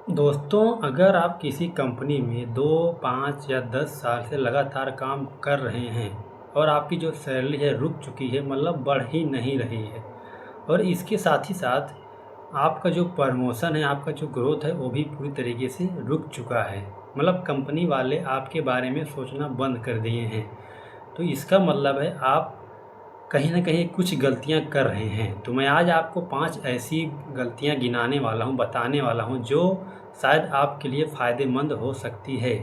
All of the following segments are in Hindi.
दोस्तों, अगर आप किसी कंपनी में 2, 5 या 10 साल से लगातार काम कर रहे हैं और आपकी जो सैलरी है रुक चुकी है, मतलब बढ़ ही नहीं रही है, और इसके साथ ही साथ आपका जो प्रमोशन है, आपका जो ग्रोथ है, वो भी पूरी तरीके से रुक चुका है। मतलब कंपनी वाले आपके बारे में सोचना बंद कर दिए हैं। तो इसका मतलब है आप कहीं न कहीं कुछ गलतियाँ कर रहे हैं। तो मैं आज आपको 5 ऐसी गलतियाँ गिनाने वाला हूँ, बताने वाला हूँ, जो शायद आपके लिए फ़ायदेमंद हो सकती है।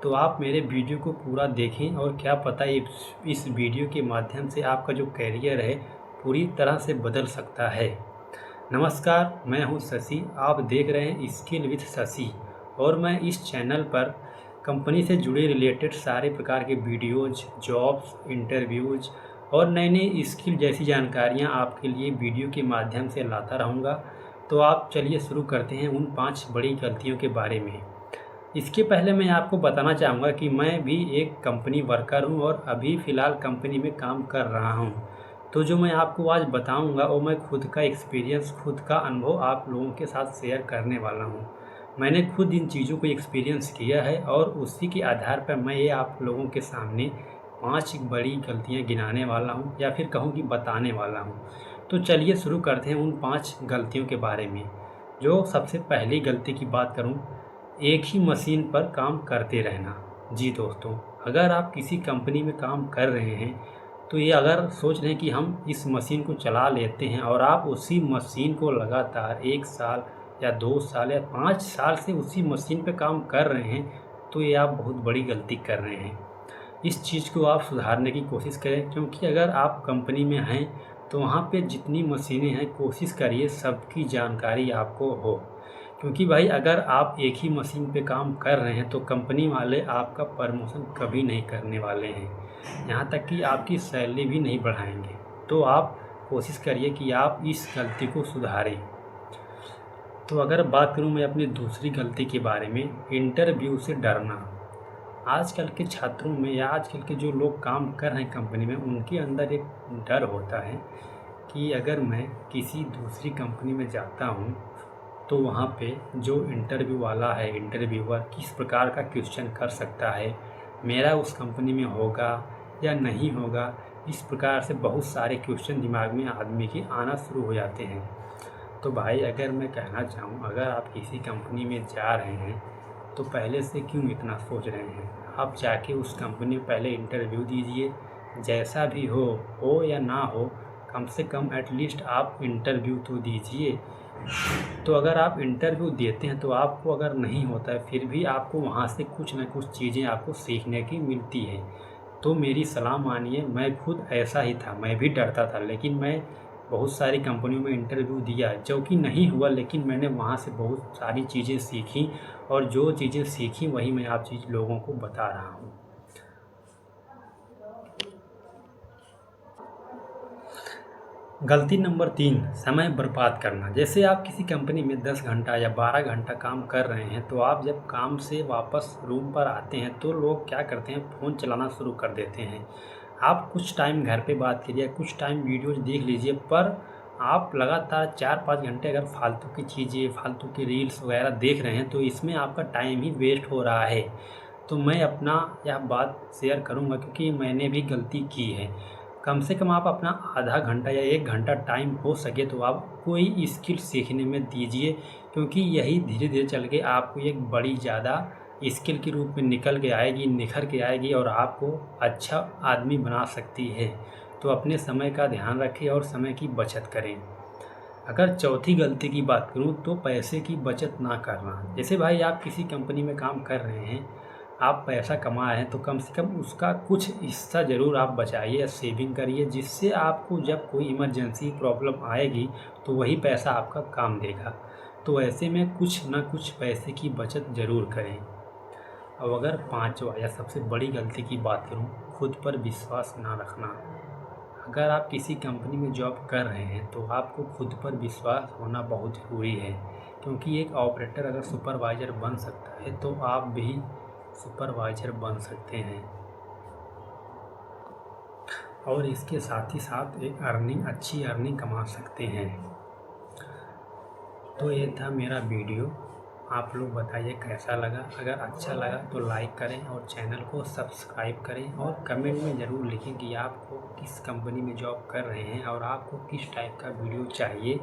तो आप मेरे वीडियो को पूरा देखें और क्या पता इस वीडियो के माध्यम से आपका जो करियर है, पूरी तरह से बदल सकता है। नमस्कार, मैं हूँ शशि, आप देख रहे हैं स्किल विद शशि, और मैं इस चैनल पर कंपनी से जुड़े रिलेटेड सारे प्रकार के वीडियोज़, जॉब्स, इंटरव्यूज़ और नई-नई स्किल जैसी जानकारियाँ आपके लिए वीडियो के माध्यम से लाता रहूँगा। तो आप चलिए शुरू करते हैं उन 5 बड़ी गलतियों के बारे में। इसके पहले मैं आपको बताना चाहूँगा कि मैं भी एक कंपनी वर्कर हूँ और अभी फ़िलहाल कंपनी में काम कर रहा हूँ। तो जो मैं आपको आज बताऊँगा वो मैं खुद का एक्सपीरियंस, खुद का अनुभव आप लोगों के साथ शेयर करने वाला हूँ। मैंने खुद इन चीज़ों को एक्सपीरियंस किया है और उसी के आधार पर मैं ये आप लोगों के सामने 5 बड़ी गलतियाँ गिनाने वाला हूँ, या फिर कहूँ कि बताने वाला हूँ। तो चलिए शुरू करते हैं उन 5 गलतियों के बारे में। जो सबसे पहली गलती की बात करूँ, एक ही मशीन पर काम करते रहना। जी दोस्तों, अगर आप किसी कंपनी में काम कर रहे हैं, तो ये अगर सोच रहे हैं कि हम इस मशीन को चला लेते हैं और आप उसी मशीन को लगातार 1 साल या 2 साल या 5 साल से उसी मशीन पे काम कर रहे हैं, तो ये आप बहुत बड़ी गलती कर रहे हैं। इस चीज़ को आप सुधारने की कोशिश करें, क्योंकि अगर आप कंपनी में हैं, तो वहाँ पे जितनी मशीनें हैं, कोशिश करिए सबकी जानकारी आपको हो। क्योंकि भाई अगर आप एक ही मशीन पे काम कर रहे हैं, तो कंपनी वाले आपका प्रमोशन कभी नहीं करने वाले हैं। यहाँ तक कि आपकी सैलरी भी नहीं बढ़ाएँगे। तो आप कोशिश करिए कि आप इस गलती को सुधारें। तो अगर बात करूँ मैं अपनी दूसरी गलती के बारे में, इंटरव्यू से डरना। आजकल के छात्रों में या आजकल के जो लोग काम कर रहे हैं कंपनी में, उनके अंदर एक डर होता है कि अगर मैं किसी दूसरी कंपनी में जाता हूँ, तो वहाँ पे जो इंटरव्यू वाला है, इंटरव्यूअर किस प्रकार का क्वेश्चन कर सकता है, मेरा उस कंपनी में होगा या नहीं होगा। इस प्रकार से बहुत सारे क्वेश्चन दिमाग में आदमी के आना शुरू हो जाते हैं। तो भाई अगर मैं कहना चाहूँ, अगर आप किसी कंपनी में जा रहे हैं, तो पहले से क्यों इतना सोच रहे हैं? आप जाके उस कंपनी में पहले इंटरव्यू दीजिए, जैसा भी हो या ना हो, कम से कम एटलीस्ट आप इंटरव्यू तो दीजिए। तो अगर आप इंटरव्यू देते हैं, तो आपको अगर नहीं होता है, फिर भी आपको वहाँ से कुछ न कुछ चीज़ें आपको सीखने की मिलती हैं। तो मेरी सलाह मानिए, मैं खुद ऐसा ही था, मैं भी डरता था, लेकिन मैं बहुत सारी कंपनियों में इंटरव्यू दिया, जो कि नहीं हुआ, लेकिन मैंने वहाँ से बहुत सारी चीज़ें सीखी, और जो चीज़ें सीखी वही मैं आप चीज़ लोगों को बता रहा हूँ। गलती नंबर 3, समय बर्बाद करना। जैसे आप किसी कंपनी में 10 घंटा या 12 घंटा काम कर रहे हैं, तो आप जब काम से वापस रूम पर आते हैं, तो लोग क्या करते हैं, फ़ोन चलाना शुरू कर देते हैं। आप कुछ टाइम घर पे बात करिए, कुछ टाइम वीडियोज़ देख लीजिए, पर आप लगातार 4-5 घंटे अगर फालतू की चीज़ें, फालतू की रील्स वगैरह देख रहे हैं, तो इसमें आपका टाइम ही वेस्ट हो रहा है। तो मैं अपना यह बात शेयर करूँगा, क्योंकि मैंने भी गलती की है। कम से कम आप अपना आधा घंटा या 1 घंटा टाइम हो सके तो आप कोई स्किल सीखने में दीजिए, क्योंकि यही धीरे-धीरे चल के आपको एक बड़ी ज़्यादा स्किल के रूप में निकल के आएगी, निखर के आएगी, और आपको अच्छा आदमी बना सकती है। तो अपने समय का ध्यान रखें और समय की बचत करें। अगर चौथी गलती की बात करूँ, तो पैसे की बचत ना करना। जैसे भाई आप किसी कंपनी में काम कर रहे हैं, आप पैसा कमा रहे हैं, तो कम से कम उसका कुछ हिस्सा ज़रूर आप बचाइए या सेविंग करिए, जिससे आपको जब कोई इमरजेंसी प्रॉब्लम आएगी, तो वही पैसा आपका काम देगा। तो ऐसे में कुछ ना कुछ पैसे की बचत ज़रूर करें। अब अगर पाँचवा या सबसे बड़ी गलती की बात करूँ, खुद पर विश्वास ना रखना। अगर आप किसी कंपनी में जॉब कर रहे हैं, तो आपको खुद पर विश्वास होना बहुत ज़रूरी है, क्योंकि एक ऑपरेटर अगर सुपरवाइज़र बन सकता है, तो आप भी सुपरवाइज़र बन सकते हैं। और इसके साथ ही साथ एक अच्छी अर्निंग कमा सकते हैं। तो ये था मेरा वीडियो। आप लोग बताइए कैसा लगा। अगर अच्छा लगा तो लाइक करें और चैनल को सब्सक्राइब करें और कमेंट में ज़रूर लिखें कि आपको किस कंपनी में जॉब कर रहे हैं और आपको किस टाइप का वीडियो चाहिए।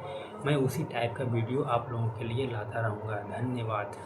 मैं उसी टाइप का वीडियो आप लोगों के लिए लाता रहूँगा। धन्यवाद।